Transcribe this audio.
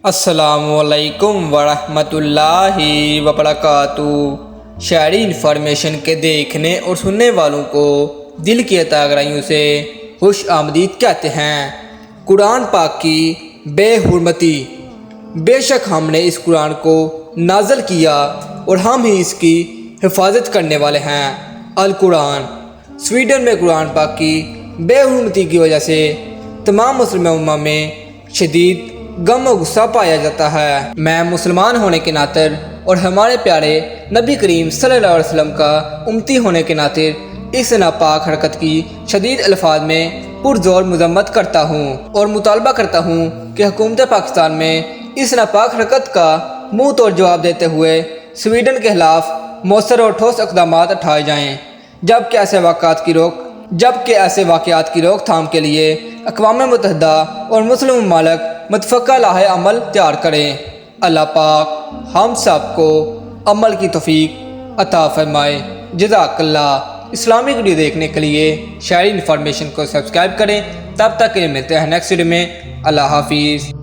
السلام علیکم ورحمۃ اللہ وبرکاتہ۔ شہری انفارمیشن کے دیکھنے اور سننے والوں کو دل کی عطا گرائیوں سے خوش آمدید کہتے ہیں۔ قرآن پاک کی بے حرمتی۔ بے شک ہم نے اس قرآن کو نازل کیا اور ہم ہی اس کی حفاظت کرنے والے ہیں۔ القرآن۔ سویڈن میں قرآن پاک کی بے حرمتی کی وجہ سے تمام مسلم امہ میں شدید غم و غصہ پایا جاتا ہے۔ میں مسلمان ہونے کے ناطے اور ہمارے پیارے نبی کریم صلی اللہ علیہ وسلم کا امتی ہونے کے ناطے اس ناپاک حرکت کی شدید الفاظ میں پرزور مذمت کرتا ہوں اور مطالبہ کرتا ہوں کہ حکومت پاکستان میں اس ناپاک حرکت کا منہ توڑ جواب دیتے ہوئے سویڈن کے خلاف مؤثر اور ٹھوس اقدامات اٹھائے جائیں، جبکہ ایسے واقعات کی روک تھام کے لیے اقوام متحدہ اور مسلم ممالک متفقہ لاہ عمل تیار کریں۔ اللہ پاک ہم سب کو عمل کی توفیق عطا فرمائے۔ جزاک اللہ۔ اسلامک ویڈیو دیکھنے کے لیے شہری انفارمیشن کو سبسکرائب کریں۔ تب تک کے لیے ملتے ہیں نیکسٹ ویڈیو میں۔ اللہ حافظ۔